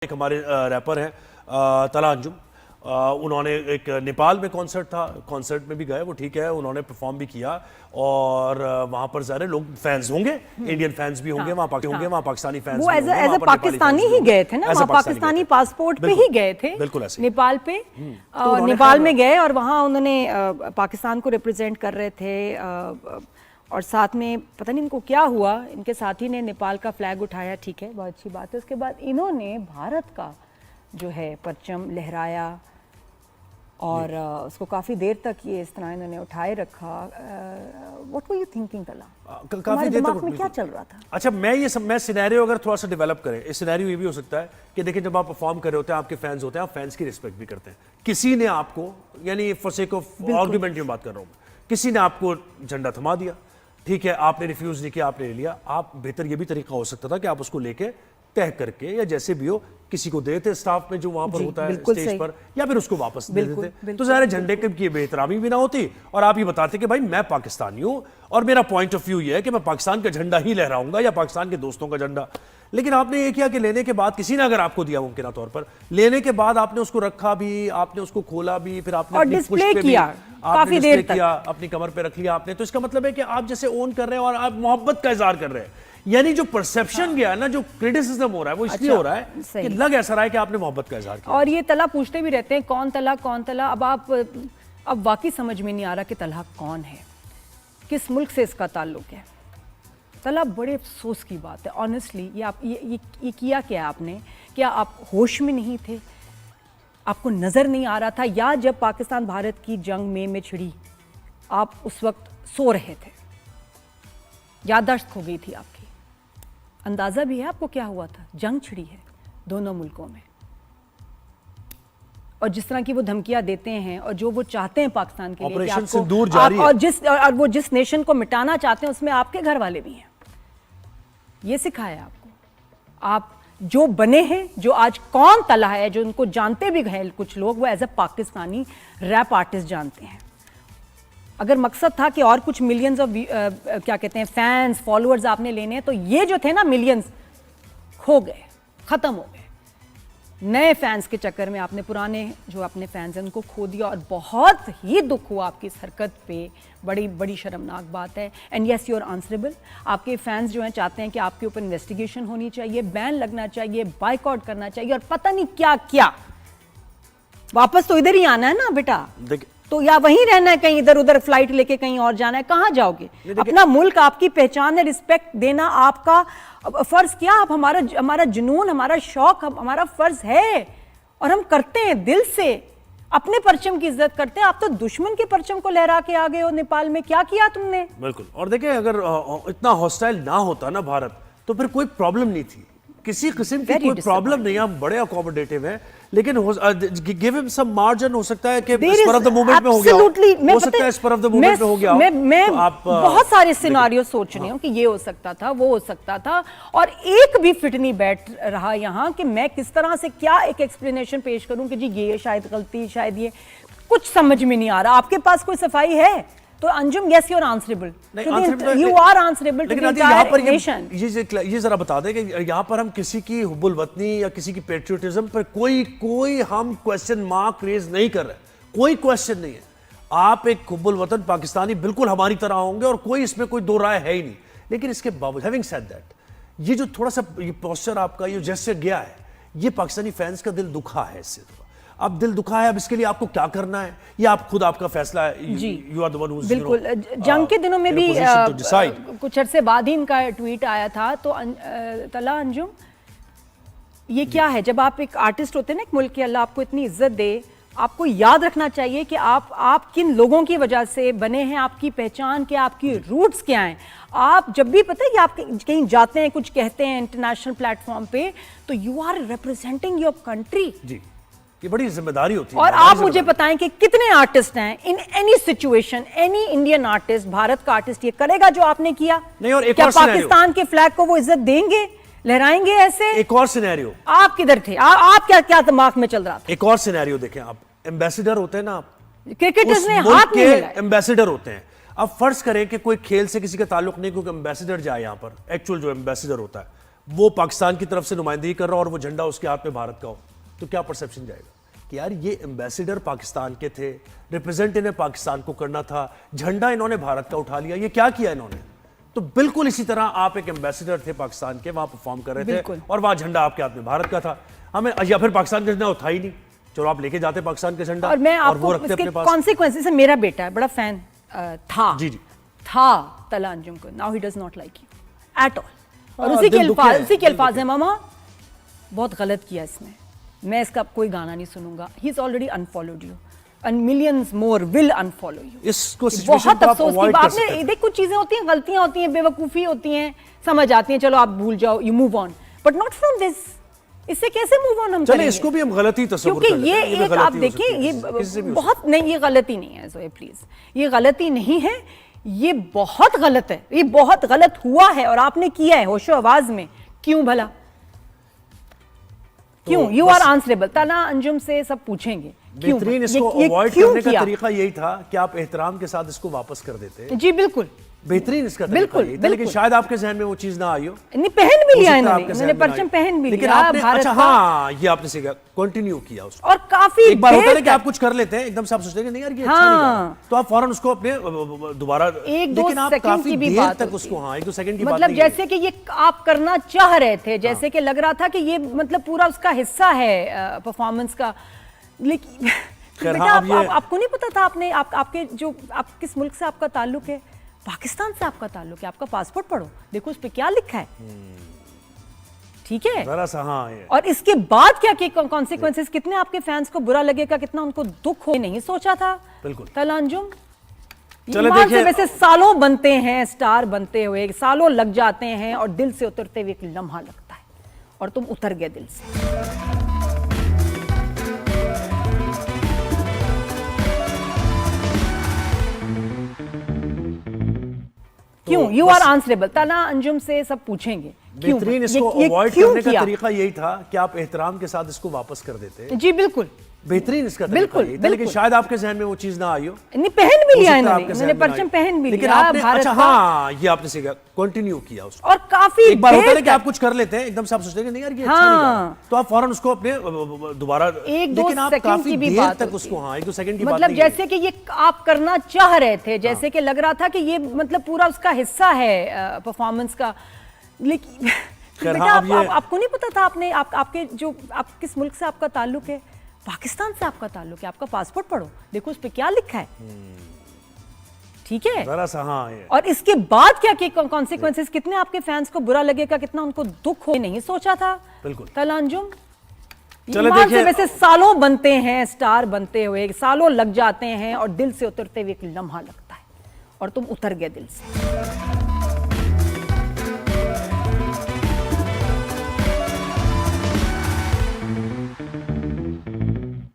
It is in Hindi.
एक हमारे रैपर हैं तला अंजुम, उन्होंने एक नेपाल में कॉन्सर्ट था, कॉन्सर्ट में भी गए, वो ठीक है, उन्होंने परफॉर्म भी किया और वहां पर सारे लोग फैंस होंगे, इंडियन फैंस भी होंगे, वहाँ पाकिस्तानी फैंस वो एज ए पाकिस्तानी ही गए थे ना, वहाँ पाकिस्तानी पासपोर्ट पे ही गए थे, बिल्कुल ऐसे नेपाल पे, नेपाल में गए और वहाँ उन्होंने पाकिस्तान को रिप्रेजेंट कर रहे थे और साथ में पता नहीं इनको क्या हुआ, इनके साथी ने नेपाल का फ्लैग उठाया, ठीक है, बहुत अच्छी बात है। उसके बाद इन्होंने भारत का जो है परचम लहराया और उसको काफ़ी देर तक ये इस तरह इन्होंने उठाए रखा। व्हाट वर यू थिंकिंग तला? काफी देर दिमाग में क्या चल रहा था? अच्छा, मैं सिनेरियो अगर थोड़ा सा डेवलप करें, इस सिनेरियो ये भी हो सकता है कि देखिए जब आप परफॉर्म कर रहे होते हैं, आपके फैंस होते हैं, आप फैंस की रिस्पेक्ट भी करते हैं। किसी ने आपको, यानी फॉर सेक ऑफ आर्गुमेंट में बात कर रहा हूँ, किसी ने आपको झंडा थमा दिया, ठीक है, आपने रिफ्यूज नहीं किया, आपने ले लिया। आप बेहतर ये भी तरीका हो सकता था कि आप उसको लेके तय करके या जैसे भी हो किसी को दे देते स्टाफ में जो वहां पर होता है स्टेज पर, या फिर उसको वापस दे देते, तो सारे झंडे की बेहतरामी भी ना होती और आप ये बताते कि भाई मैं पाकिस्तानी हूं और मेरा पॉइंट ऑफ व्यू ये है कि मैं पाकिस्तान का झंडा ही लहराऊंगा या पाकिस्तान के दोस्तों का झंडा। लेकिन आपने ये किया कि लेने के बाद किसी ने अगर आपको दिया मुमकिन तौर पर, लेने के बाद आपने उसको रखा भी, आपने उसको खोला भी, फिर आपने डिस्प्ले किया, काफी देर तक किया, अपनी कमर पे रख लिया आपने। तो इसका मतलब है कि आप जैसे ओन कर रहे हैं और आप मोहब्बत का इजहार कर रहे हैं। यानी जो परसेप्शन गया ना, जो क्रिटिसिज्म हो रहा है वो इसलिए हो रहा है कि लग ऐसा रहा है कि आपने मोहब्बत का इजहार किया। और ये तला पूछते भी रहते हैं कौन तला कौन तला। अब वाकई समझ में नहीं आ रहा कि तला कौन है, किस मुल्क से इसका ताल्लुक है। तला बड़े अफसोस की बात है ऑनेस्टली। ये किया क्या आपने? क्या आप होश में नहीं थे, आपको नजर नहीं आ रहा था, या जब पाकिस्तान भारत की जंग में छिड़ी आप उस वक्त सो रहे थे, याददाश्त खो गई थी आपकी? अंदाजा भी है आपको क्या हुआ था? जंग छिड़ी है दोनों मुल्कों में और जिस तरह की वो धमकियां देते हैं और जो वो चाहते हैं पाकिस्तान के लिए कि आपको, और वो जिस नेशन को मिटाना चाहते हैं उसमें आपके घर वाले भी हैं। ये सिखाया आपको। आप जो बने हैं, जो आज कौन तला है, जो उनको जानते भी हैं कुछ लोग, वो as a Pakistani rap artist जानते हैं। अगर मकसद था कि और कुछ मिलियंस ऑफ क्या कहते हैं फैंस फॉलोअर्स आपने लेने हैं, तो ये जो थे ना मिलियंस खो गए, खत्म हो गए। नए फैंस के चक्कर में आपने पुराने जो अपने फैंस हैं उनको खो दिया और बहुत ही दुख हुआ आपकी इस हरकत पे। बड़ी बड़ी शर्मनाक बात है। And yes you are answerable. आपके फैंस जो हैं चाहते हैं कि आपके ऊपर इन्वेस्टिगेशन होनी चाहिए, बैन लगना चाहिए, बाइकआउट करना चाहिए और पता नहीं क्या क्या। वापस तो इधर ही आना है ना बेटा, तो या वहीं रहना है, कहीं इधर उधर फ्लाइट लेके कहीं और जाना है? कहाँ जाओगे? अपना मुल्क आपकी पहचान है, रिस्पेक्ट देना आपका फर्ज। क्या आप हमारा जुनून, हमारा शौक, हमारा फर्ज है और हम करते हैं दिल से। अपने परचम की इज्जत करते हैं। आप तो दुश्मन के परचम को लहरा के आ गए हो नेपाल में। क्या किया तुमने? बिल्कुल। और देखिए, अगर इतना हॉस्टाइल ना होता ना भारत, तो फिर कोई प्रॉब्लम नहीं थी, किसी किस्म की कोई प्रॉब्लम नहीं। हम बड़े अकोमोडेटिव हैं, लेकिन गिव हिम सम मार्जिन। हो सकता है कि स्पर ऑफ द मोमेंट में हो गया हो सकता है स्पर ऑफ द मोमेंट में हो गया। मैं आप बहुत सारे सिनारियो सोच रही हूँ कि ये हो सकता था, वो हो सकता था, और एक भी फिट नहीं बैठ रहा यहाँ कि मैं किस तरह से क्या एक एक्सप्लेनेशन पेश करूं कि जी ये शायद गलती, शायद ये कुछ समझ में नहीं आ रहा। आपके पास कोई सफाई है तो Anjum, yes you are answerable, you are answerable to the entire nation. ये जरा बता दें कि यहाँ पर हम किसी की हुब्बुल वतनी या किसी की पेट्रियोटिज्म पर कोई हम क्वेश्चन मार्क रेज नहीं कर रहे, कोई क्वेश्चन नहीं है। आप एक हुब्बुल वतन पाकिस्तानी बिल्कुल हमारी तरह होंगे और कोई इसमें कोई दो राय है ही नहीं। लेकिन इसके बावजूद, हैविंग सेड दैट, ये जो थोड़ा सा ये पोस्चर आपका, ये जेस्चर गया है, ये पाकिस्तानी फैंस का दिल दुखा है इससे। अब दिल दुखा है, अब इसके लिए आपको क्या करना है ये आप खुद, आपका फैसला है। You are the one who, बिल्कुल। जंग के दिनों में भी कुछ अरसे बाद ही इनका ट्वीट आया था। तो तला अंजुम, ये क्या है? जब आप एक आर्टिस्ट होते हैं ना एक मुल्क के, अल्लाह आपको इतनी इज्जत दे, आपको याद रखना चाहिए कि आप किन लोगों की वजह से बने हैं, आपकी पहचान क्या, आपकी रूट्स क्या हैं। आप जब भी पता है कि आप कहीं जाते हैं, कुछ कहते हैं इंटरनेशनल प्लेटफॉर्म पे, तो you are representing your country. जी, ये बड़ी जिम्मेदारी होती है। और आप मुझे बताएं कि कितने आर्टिस्ट हैं in any situation, any Indian artist, Bharat का आर्टिस्ट ये करेगा जो आपने किया? नहीं। और एक क्या और पाकिस्तान के फ्लैग को वो इज्जत देंगे, लहराएंगे ऐसे? एक और सिनेरियो, आप किधर थे? आप क्या दिमाग में चल रहा था? एक और सिनेरियो देखें आप। एम्बेसडर होते हैं ना, आप क्रिकेटर्स ने हाथ नहीं मिलाए, एम्बेसडर होते हैं। अब फर्ज करें कि कोई खेल से किसी का ताल्लुक नहीं, क्योंकि एम्बेसडर जाए यहाँ पर, एक्चुअल जो एम्बेसडर होता है वो पाकिस्तान की तरफ से नुमाइंदगी कर रहा हो और वो झंडा उसके हाथ में भारत का हो, तो क्या परसेप्शन जाएगा कि यार ये एम्बेसडर पाकिस्तान के थे, रिप्रेजेंट इन्हें पाकिस्तान को करना था, झंडा इन्होंने भारत का उठा लिया, ये क्या किया इन्होंने। तो बिल्कुल इसी तरह आप एक एम्बेसडर थे पाकिस्तान के, वहां परफॉर्म कर रहे थे और वहां झंडा आपके हाथ में भारत का था। हमें या फिर पाकिस्तान का झंडा उठा ही नहीं, चलो आप लेके जाते पाकिस्तान का झंडा और मैं आपको इसके कॉन्सिक्वेंसेस से, मेरा बेटा है बड़ा फैन था जी था तला अंजुम को, now he does not like you at all, और उसी के अल्फाज है, मामा बहुत गलत किया इसने, मैं इसका कोई गाना नहीं सुनूंगा, he is already unfollowed you and millions more will unfollow you। इसको सिचुएशन बहुत अफसोस की बात है। देख कुछ चीजें होती हैं, गलतियां होती हैं, बेवकूफी होती हैं, समझ आती हैं, चलो आप भूल जाओ, you move on, but not from this. इससे कैसे मूव ऑन हम करेंगे? इसको भी हम गलती तस्वीर, क्योंकि ये एक आप देखिए, ये बहुत नहीं, ये गलती नहीं है जोए, प्लीज, ये गलती नहीं है, ये बहुत गलत है, ये बहुत गलत हुआ है और आपने किया है होशो आवाज में। क्यों भला, क्यों? You are answerable. तला अंजुम से सब पूछेंगे बेहतरीन इसको अवॉइड करने का तरीका यही था कि आप एहतराम के साथ इसको वापस कर देते। जी बिल्कुल, बेहतरीन इसका बिल्कुल, लेकिन शायद आपके जहन में वो चीज ना आई हो। नहीं, पहन भी लिया इन्होंने परचम पहन भी लिया, आपने अच्छा हाँ ये आपने सीखा, कंटिन्यू किया उसको, और काफी एक बार होता है कि आप कुछ कर लेते हैं एकदम से आप सोचते हैं नहीं यार ये अच्छा नहीं लगा, तो आप फौरन उसको अपने दोबारा, लेकिन आप काफी देर तक उसको, हाँ 1-2 सेकंड की बात, मतलब जैसे कि ये आप करना चाह रहे थे, जैसे कि लग रहा था कि ये मतलब पूरा उसका हिस्सा है परफॉर्मेंस का, लेकिन बेटा आपको नहीं पता था, आपने आपके जो आप किस मुल्क से आपका ताल्लुक है, पाकिस्तान से आपका ताल्लुक है, आपका पासपोर्ट पढ़ो, देखो उस पे क्या लिखा है, ठीक है जरा सा, हाँ और इसके बाद क्या कॉन्सिक्वेंसेस, कितने आपके फैंस को बुरा लगेगा, कितना उनको दुख हो, नहीं सोचा था बिल्कुल। तला अंजुम से वैसे सालों बनते हैं, स्टार बनते हुए सालों लग जाते हैं और दिल से उतरते हुए एक लम्हा लगता है, और तुम उतर गए दिल से। क्यों? You are answerable. तला अंजुम से सब पूछेंगे बेहतरीन इसको अवॉइड करने का तरीका यही था कि आप एहतराम के साथ इसको वापस कर देते। जी बिल्कुल, बेहतरीन इसका बिल्कुल, लेकिन शायद आपके जहन में वो चीज ना आई हो। नहीं, पहन भी लिया इन्होंने परचम पहन भी लिया, आपने अच्छा हाँ ये आपने सीखा, कंटिन्यू किया उसको, और काफी एक बार होता है कि आप कुछ कर लेते हैं एकदम से आप सोचते हैं नहीं यार ये अच्छा नहीं लगा, तो आप फौरन उसको अपने दोबारा, 1-2 सेकंड की भी बात तक उसको, हाँ 1-2 सेकंड की बात, मतलब जैसे कि ये आप करना चाह रहे थे, जैसे कि लग रहा था कि ये मतलब पूरा उसका हिस्सा है परफॉर्मेंस का, लेकिन बेटा आपको नहीं पता था, आपने आपके जो आप किस मुल्क से आपका ताल्लुक है, पाकिस्तान से आपका ताल्लुक है, आपका पासपोर्ट पढ़ो, देखो उस पे क्या लिखा है, ठीक है जरा सा, हाँ और इसके बाद क्या कॉन्सिक्वेंसेस, कितने आपके फैंस को बुरा लगेगा, कितना उनको दुख हो, नहीं सोचा था बिल्कुल। तला अंजुम से वैसे सालों बनते हैं, स्टार बनते हुए सालों लग जाते हैं और दिल से उतरते हुए एक लम्हा लगता है, और तुम उतर गए दिल से।